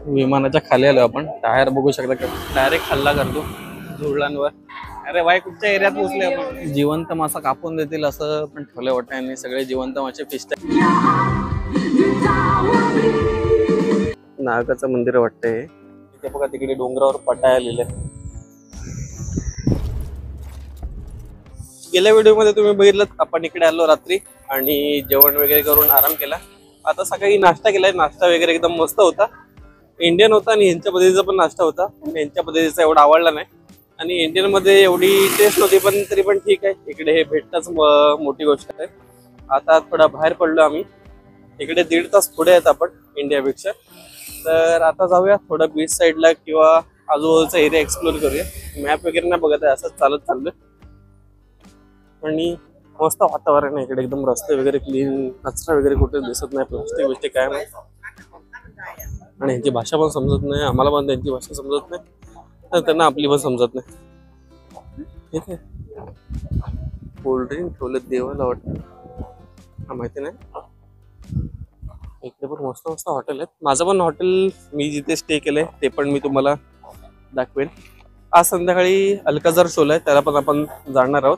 विमानाच्या खाली आलो आपण. टायर बघू शकता का डायरेक्ट हल्ला करतो झुडलांवर. अरे भाई कुठच्या एरियात पोहोचले आपण. जिवंत मासा कापून देतील असं पण ठेवलं वाटतं यांनी. सगळे जिवंत मासे फिस्ट. नागाचं मंदिर वाटतंय. इथे बघा तिकडे डोंगरावर पटाया लिहिले. गेल्या व्हिडिओमध्ये तुम्ही बघितलं आपण इकडे आलो रात्री आणि जेवण वगैरे करून आराम केला. आता सकाळी नाश्ता केलाय. नाश्ता वगैरे एकदम मस्त होता. इंडियन होता आणि यांच्या पद्धतीचा पण नाश्ता होता. यांच्या पद्धतीचा एवढा आवडला नाही आणि इंडियन मध्ये एवढी टेस्ट होती पण तरी पण ठीक आहे. इकडे हे भेटताच मोठी गोष्ट आहे. आता थोडा बाहेर पडलो आम्ही. इकडे 1.5 तास पुढे आहेत आपण इंडियापेक्षा. तर आता जाऊया थोडं बीच साईडला किंवा आजूबाजूचा एरिया एक्सप्लोर करूया. मॅप वगैरे नाही बघत आहे, असंच चालत चाललोय. आणि मस्त वातावरण आहे इकडे. एकदम रस्ते वगैरे क्लीन. कचरा वगैरे कुठे दिसत नाही. प्लास्टिक बिस्टिक काय नाही. आणि यांची भाषा पण समजत नाही. आम्हाला पण त्यांची भाषा समजत नाही तर त्यांना आपली पण समजत नाही. ठीक आहे. कोल्ड्रिंक ठेवले देवाला वाटतं. हा माहिती नाही. इकडे पण मस्त मस्त हॉटेल आहेत. माझं पण हॉटेल मी जिथे स्टे केलंय ते पण मी तुम्हाला दाखवेन. आज संध्याकाळी अल्काझर शोला आहे, त्याला पण आपण जाणार आहोत.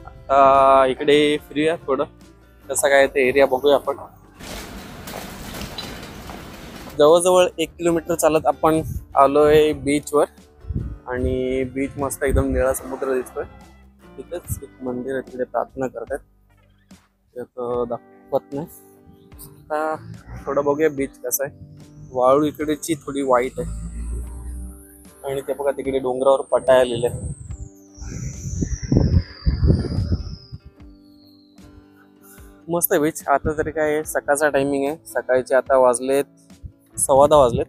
आता इकडे फिरूया थोडं. कसं काय ते एरिया बघूया आपण. जवळजवळ 1 किलोमीटर चालत आपण आलोय बीचवर. आणि बीच मस्त एकदम निळा समुद्र दिसतोय. तिथेच एक मंदिर आहे, तिकडे प्रार्थना करतात. दाखवत नाही. आता थोडं बघूया बीच कसं आहे. वाळू इकडेची थोडी वाईट आहे. आणि ते बघा तिकडे डोंगरावर पटाया लिहिले. मस्त बीच. आता तरी काय सकाळचा टायमिंग आहे. सकाळचे आता वाजलेत 10:15 वाजलेत.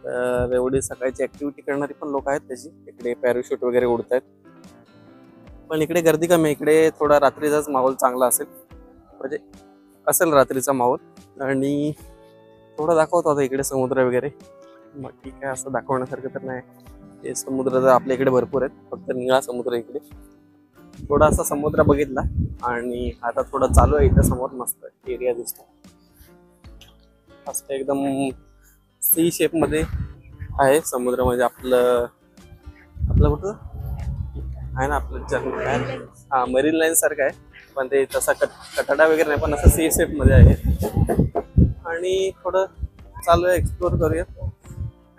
तर एवढी सकाळची ऍक्टिव्हिटी करणारी पण लोक आहेत त्याची. इकडे पॅराशूट वगैरे उडतायत. पण इकडे गर्दी कमी आहे. इकडे थोडा रात्रीचाच माहोल चांगला असेल. म्हणजे असेल रात्रीचा माहोल. आणि थोडं दाखवतो आता इकडे समुद्र वगैरे. मग ठीक आहे, असं दाखवण्यासारखं तर नाही. हे समुद्र तर आपल्या इकडे भरपूर आहेत. फक्त निळा समुद्र इकडे. थोडासा समुद्र बघितला आणि आता थोडं चालू आहे. इथं समोर मस्त एरिया दिसतो. असं एकदम सी शेप मध्ये आहे समुद्र. म्हणजे आपलं कुठं आहे ना आपलं जर्मन. हा मरीन लाईन सारखं आहे पण ते तसा कटडा वगैरे नाही, पण असं सी शेप मध्ये आहे. आणि थोडं चालू आहे, एक्सप्लोर करूया.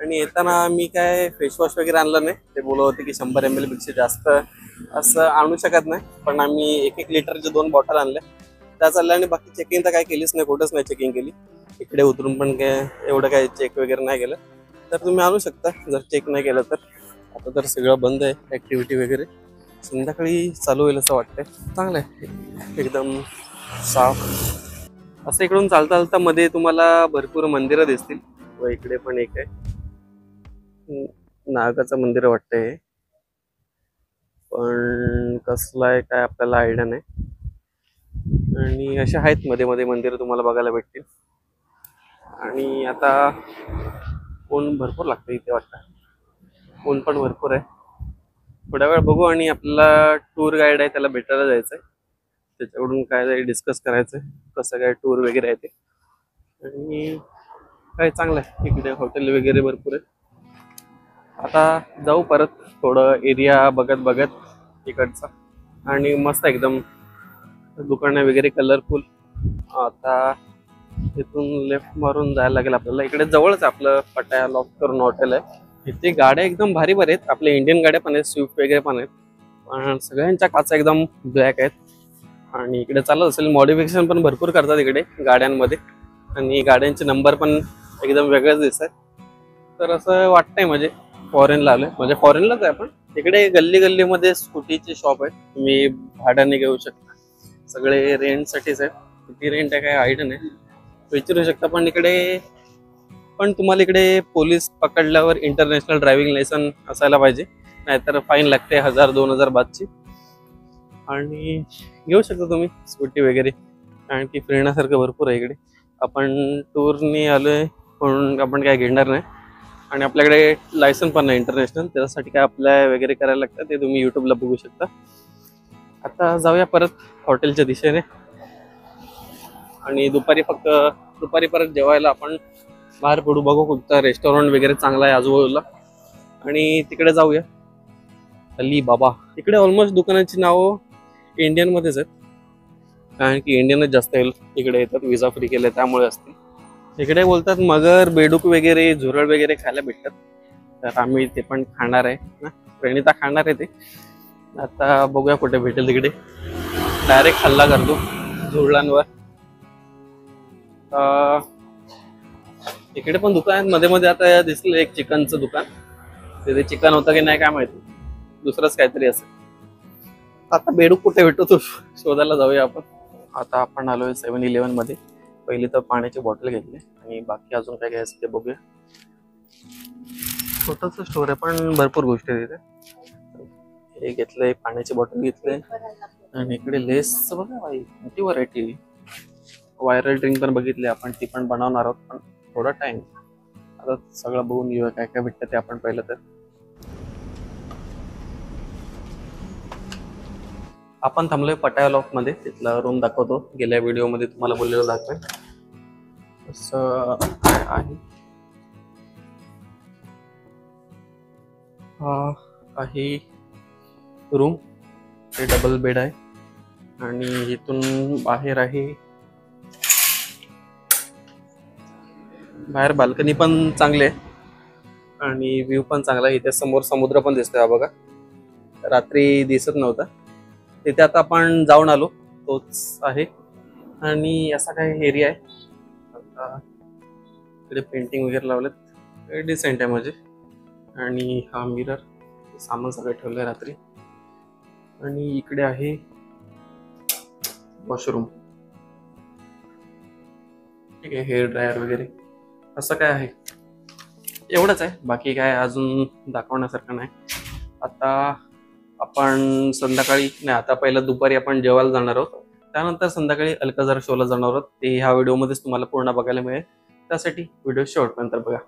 आणि येताना मी काय फेसवॉश वगैरे आणलं नाही. ते बोलत होते की 100 ml पेक्षा जास्त असं आणू शकत नाही. पण आम्ही 1-1 लिटरच्या 2 बॉटल आणल्या. त्या चालल्या. आणि बाकी चेकिंग तर काय केलीच नाही. कुठंच नाही चेकिंग केली. इकडे उतरून पण काय एवढं काय चेक वगैरे नाही केलं. तर तुम्ही आणू शकता जर चेक नाही केलं तर. आता तर सगळं बंद आहे ऍक्टिव्हिटी वगैरे. संध्याकाळी चालू होईल असं वाटतंय. चांगलं आहे एकदम साफ. असं इकडून चालता चालता मध्ये तुम्हाला भरपूर मंदिरं दिसतील. व इकडे पण एक आहे. नागाचं मंदिर वाटतंय. पण कसलं आहे काय आपल्याला आयडिया नाही. आणि अशा आहेत मध्ये मध्ये मंदिरं तुम्हाला बघायला भेटतील. आणि आता ऊन भरपूर लागतं इथे वाटतं. ऊन पण भरपूर आहे. थोड्या वेळ बघू. आणि आपल्याला टूर गाईड आहे त्याला भेटायला जायचंय. त्याच्याकडून काय तरी डिस्कस करायचंय कसं काय टूर वगैरे आहे ते. आणि काय चांगलं आहे इकडे. हॉटेल वगैरे भरपूर आहे. आता जाऊ परत थोडं एरिया बघत बघत इकडचा. आणि मस्त एकदम दुकानं वगैरे कलरफुल. आता इथून लेफ्ट मारून जायला लागेल आपल्याला. इकडे जवळच आपलं पटाया लॉक करून हॉटेल आहे. इथे गाड्या एकदम भारी भारी आहेत. आपल्या इंडियन गाड्या पण आहेत, स्विफ्ट वगैरे पण आहेत. पण सगळ्यांच्या काचा एकदम ब्लॅक आहेत. आणि इकडे चालत असेल मॉडिफिकेशन पण भरपूर करतात इकडे गाड्यांमध्ये. आणि गाड्यांचे नंबर पण एकदम वेगळेच दिसतात. तर असं वाटतंय म्हणजे फॉरेनला आलोय. म्हणजे फॉरेनलाच आहे आपण. इकडे गल्ली गल्लीमध्ये स्कूटीचे शॉप आहेत. तुम्ही भाड्याने घेऊ शकता. सगळे रेंटसाठीच आहेत. किती रेंट आहे काय आयडिया नाही, विचारू शकता. पण इकडे पण तुम्हाला इकडे पोलीस पकडल्यावर इंटरनॅशनल ड्रायव्हिंग लायसन असायला पाहिजे. नाहीतर फाईन लागते 1000-2000 बादची. आणि घेऊ शकता तुम्ही स्कूटी वगैरे. कारण की फिरण्यासारखं भरपूर आहे इकडे. आपण टूरनी आलोय म्हणून आपण काय घेणार नाही. आणि आपल्याकडे लायसन पण नाही इंटरनॅशनल. त्याच्यासाठी काय अप्लाय वगैरे करायला लागतं ते तुम्ही यूट्यूबला बघू शकता. आता जाऊया परत हॉटेलच्या दिशेने. आणि दुपारी परत जेवायला आपण बाहेर पडू, बघू कुठचं रेस्टॉरंट वगैरे चांगला आहे आजूबाजूला आणि तिकडे जाऊया. अली बाबा, इकडे ऑलमोस्ट दुकानाची नावं इंडियन मध्येच आहेत, कारण की इंडियनच जास्त इकडे येतात, विजा फ्री केले त्यामुळे असतील. इकडे बोलतात मगर, बेडूक वगैरे, झुरळ वगैरे खायला भेटतात, तर आम्ही ते पण खाणार आहे ना. प्रणिता खाणार आहे ते. आता बघूया कुठे भेटेल तिकडे, डायरेक्ट हल्ला करतो झुरळांवर. इकडे पण दुकान आहेत मध्ये मध्ये. आता दिसलं एक चिकनचं दुकान, तिथे चिकन होतं की नाही काय माहिती, दुसरंच काहीतरी असेल. आता बेडूक कुठे भेटतो तो शोधायला जाऊया आपण. आता आपण आलोय 7-Eleven मध्ये. पहिली तर पाण्याची बॉटल घेतली आणि बाकी अजून काय घ्यायचं ते बघूया. छोटस स्टोर आहे पण भरपूर गोष्टी आहेत तिथे. हे घेतलंय, पाण्याची बॉटल घेतली आणि इकडे लेस बघा भाई, मोठी व्हरायटी. व्हायरल ड्रिंक पण बघितली आपण, ती पण बनवणार आहोत, पण थोडा टाइम. आता सगळं बघून घेऊया काय काय भेटतं ते आपण पहिलं तर. आपण थांबलोय पटाया लॉफ्ट मध्ये, तिथला रूम दाखवतो. गेल्या व्हिडिओ मध्ये तुम्हाला बोललेलं दाखवेल. असं आहे. हा आहे रूम, हे डबल बेड आहे आणि इथून बाहेर आहे, बाहेर बाल्कनी पण चांगली आहे आणि व्ह्यू पण चांगला आहे. इथे समोर समुद्र पण दिसतोय बघा, रात्री दिसत नव्हता तिथे, आता आपण जाऊन आलो, तोच आहे. आणि असा काय एरिया आहे. आता इकडे पेंटिंग वगैरे लावलेत, डिसेंट आहे म्हणजे. आणि हा मिरर, सामान सगळं ठेवलंय रात्री. आणि इकडे आहे वॉशरूम, ठीक आहे, हेअर ड्रायर वगैरे असं काय आहे. एवढंच आहे, बाकी काय अजून दाखवण्यासारखं नाही. आता आपण संध्याकाळी नाही, आता पहिलं दुपारी आपण जेवायला जाणार आहोत, त्यानंतर संध्याकाळी अल्काझार शोला जाणार आहोत. ते ह्या व्हिडिओमध्येच तुम्हाला पूर्ण बघायला मिळेल, त्यासाठी व्हिडिओ शेवटपर्यंत बघा.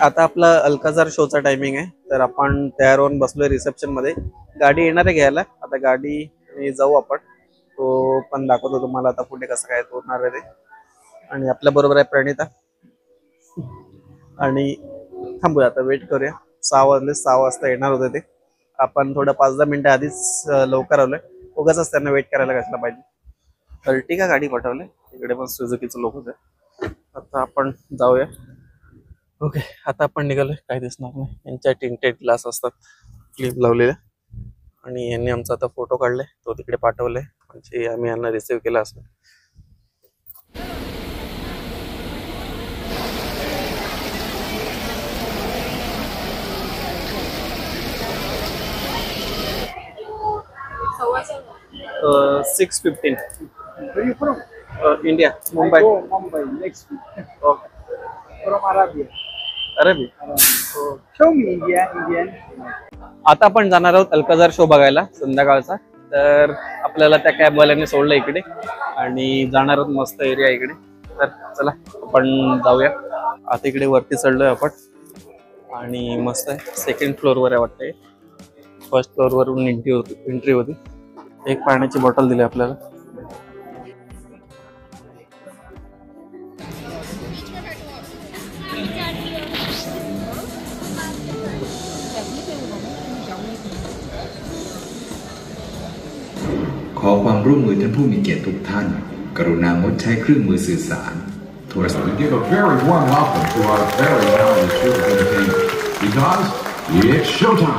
आता आपला अल्काझार शोचा टायमिंग आहे, तर आपण तयार होऊन बसलोय रिसेप्शन मध्ये. गाडी येणार आहे घ्यायला, आता गाडी जाऊ आपण, तो पण दाखवतो तुम्हाला आता पुढे कसं काय होणार आहे ते. आणि आपल्या बरोबर आहे प्रणिता. आणि थांबूया आता, वेट करूया. 6 वाजले, 6 वाजता येणार होते ते. आपण थोडं 5-10 मिनिटं आधीच लवकर आलोय, उगाच त्यांना वेट करायला कशाला पाहिजे. अर्टिगा गाडी पाठवले, इकडे पण सुझुकीचं लोक होते. आता आपण जाऊया. ओके, आता आपण निघालोय, काय दिसणार नाही. यांच्या टिंटेड ग्लास असतात, क्लिप लावलेले. आणि यांनी आमचा आता फोटो काढलाय, तो तिकडे पाठवलाय, म्हणजे आम्ही यांना रिसीव्ह केला असं. $6.15. Where are you from? India, Mumbai. I go Mumbai next week. Okay. From Arabia. अरेबी. Show me India, Indian. आता आपण जाणार आहोत अल्काझार शो बघायला संध्याकाळचा. तर आपल्याला त्या कॅबवाल्याने सोडलं इकडे आणि जाणार आहोत, मस्त एरिया इकडे. तर चला आपण जाऊया. आता इकडे वरती चढलोय आपण आणि मस्त आहे. 2nd फ्लोअरवर आहे वाटतंय. 1st फ्लोअरवरून एंट्री होती. एक पाण्याची बॉटल दिली आपल्याला.ขอความร่วมมือท่านผู้มีเกียรติทุกท่านกรุณางดใช้เครื่องมือสื่อสารโทรศัพท์ We give a very warm welcome to our very talented show entertainment because it's showtime.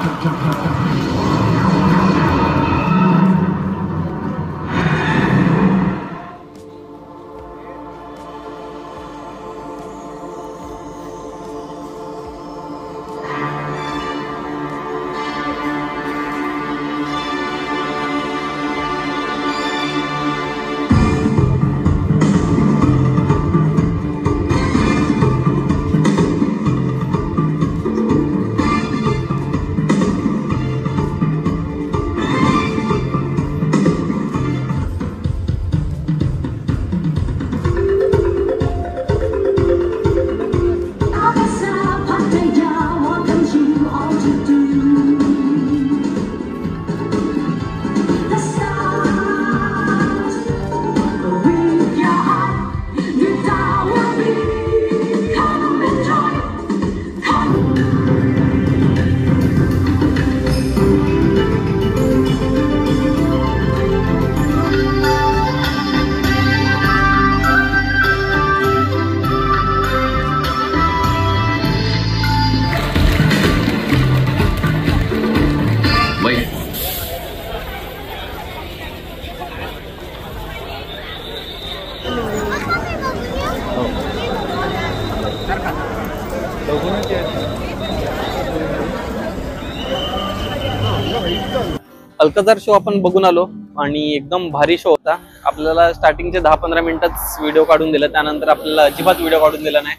Alcazar show आपण बघून आलो आणि एकदम भारी शो होता. आपल्याला स्टार्टिंगचे 10-15 मिनिटच व्हिडिओ काढून दिला, त्यानंतर आपल्याला अजिबात व्हिडिओ काढून दिला नाही.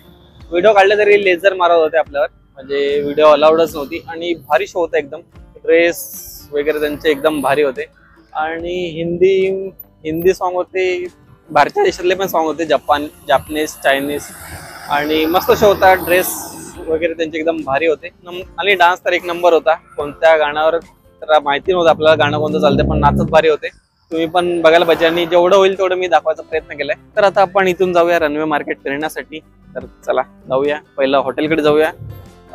व्हिडिओ काढले तरी लेझर मारत होते आपल्यावर, म्हणजे व्हिडिओ अलाउडच नव्हती. आणि भारी शो होता एकदम. ड्रेस वगैरे त्यांचे एकदम भारी होते आणि हिंदी सॉन्ग होते, बाहेरच्या देशातले पण सॉन्ग होते, जापनीज, चायनीज. आणि मस्त शो होता. ड्रेस वगैरे त्यांचे एकदम भारी होते आणि डान्स तर एक नंबर होता. कोणत्या गाण्यावर तर माहिती नव्हतं आपल्याला गाणं कोणतं चालतंय, पण नाचत भारी होते. तुम्ही पण बघायला पाहिजे आणि जेवढं होईल तेवढं मी दाखवायचा प्रयत्न केलाय. तर आता आपण इथून जाऊया रनवे मार्केट फिरण्यासाठी. तर चला जाऊया, पहिलं हॉटेलकडे जाऊया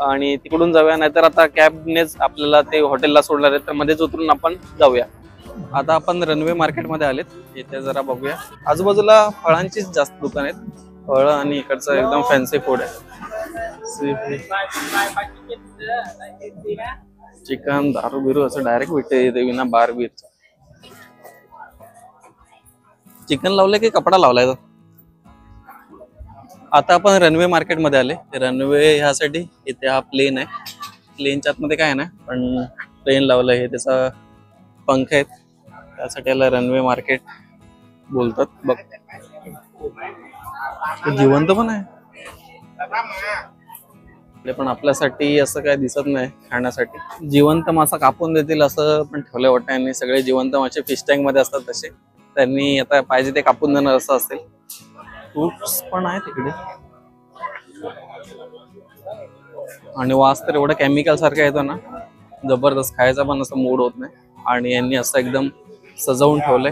आणि तिकडून जाऊया, नाहीतर आता कॅबनेच आपल्याला ते हॉटेलला सोडणार आहे, तर मध्येच उतरून आपण जाऊया. आता आपण रनवे मार्केटमध्ये आलेत. इथे जरा बघूया, आजूबाजूला फळांचीच जास्त दुकान आहेत. फळं आणि इकडचं एकदम फॅन्सी फूड आहे. चिकन, दारू बिरू असं डायरेक्ट भेटते इथे विना बार बीरचं. चिकन लावलंय की कपडा लावलाय तो. आता आपण रनवे मार्केटमध्ये आले. रनवे ह्यासाठी इथे हा प्लेन आहे. प्लेनच्या आतमध्ये काय आहे ना, पण प्लेन लावलंय, हे त्याचा पंख आहेत, त्यासाठी याला रनवे मार्केट बोलतात. बघ जिवंत पण आहे, पण आपल्यासाठी असं काय दिसत नाही खाण्यासाठी. जिवंत मासा कापून देतील असं पण ठेवलंय वाटतं यांनी. सगळे जिवंत मासे फिश टँक मध्ये असतात तसे, त्यांनी आता पाहिजे ते कापून देणार असं असेल. फ्रूट्स पण आहे तिकडे आणि वास तर एवढा केमिकल सारखा येतो ना, जबरदस्त. खायचा पण असं मूड होत नाही. आणि यांनी असं एकदम सजवून ठेवलंय,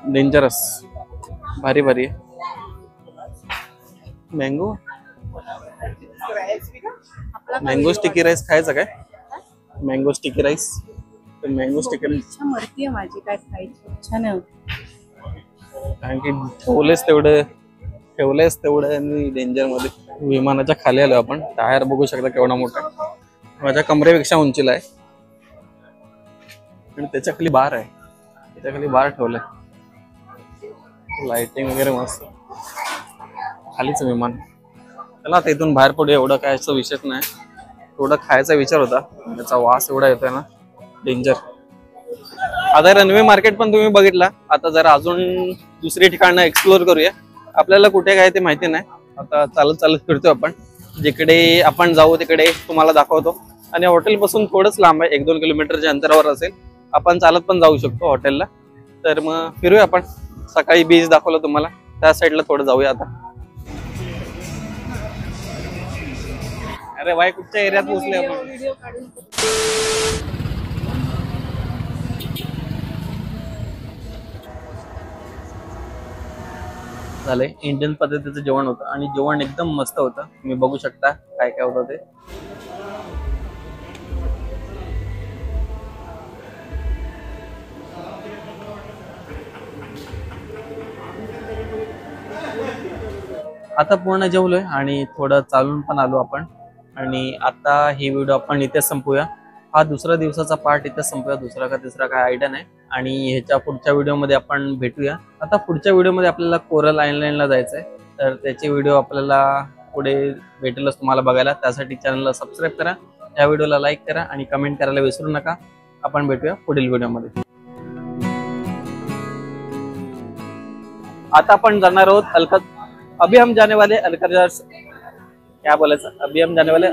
डेंजरस. भारी भारी आहे. मँगो स्टिकी राईस खायचा काय? Mango sticky rice. तर मँगो स्टिकी राईस मरतीये माझी, काय खायची इच्छा नाही होत. कारण की ठेवलेस तेवढं आणि डेंजर मध्ये. विमानाच्या खाली आलो आपण. टायर बघू शकता केवढा मोठा आहे, माझ्या कमरेपेक्षा उंचीला आहे. आणि त्याच्या खाली बार आहे, त्याच्या खाली बार ठेवलाय. लाइटिंग वगैरे मस्त. खालीच विमान. चला आता इथून बाहेर पडू. एवढं काय असं विषयच नाही. थोडं खायचा विचार होता, त्याचा वास एवढा येतोय ना, डेंजर. आता रनवे मार्केट पण तुम्ही बघितला. आता जरा अजून दुसरी ठिकाणं एक्सप्लोर करूया. आपल्याला कुठे काय ते माहिती नाही. आता चालत चालत फिरतोय आपण. जिकडे आपण जाऊ तिकडे तुम्हाला दाखवतो. आणि हॉटेल पासून थोडंच लांब आहे, 1-2 किलोमीटरच्या अंतरावर असेल. आपण चालत पण जाऊ शकतो हॉटेलला. तर मग फिरूया आपण. सकाळी बीच दाखवलं तुम्हाला, त्या साईडला थोडं जाऊया आता. अरे भाई, कुठच्या एरियात पोहोचले आपण? व्हिडिओ काढून झालंय. इंडियन पद्धतीचं जेवण होतं आणि जेवण एकदम मस्त होतं. तुम्ही बघू शकता काय काय होतं ते. आता पूर्ण जेवलोय आणि थोडं चालून पण आलो आपण. आणि आता ही व्हिडिओ आपण इथेच संपूया. हा दुसरा दिवसाचा पार्ट इथेच संपूया. दुसरा का तिसरा काय आयडिया नाही. आणि ह्याच्या पुढच्या व्हिडिओमध्ये आपण भेटूया. आता पुढच्या व्हिडिओमध्ये आपल्याला कोरल आयलँडला जायचंय, तर त्याची व्हिडिओ आपल्याला पुढे भेटेलच तुम्हाला बघायला. त्यासाठी चॅनलला सबस्क्राईब करा, या व्हिडिओला लाईक करा आणि कमेंट करायला विसरू नका. आपण भेटूया पुढील व्हिडिओमध्ये. आता आपण जाणार आहोत अभी हम जाने वाले क्या बोलायचं, अभी हम जाने वाले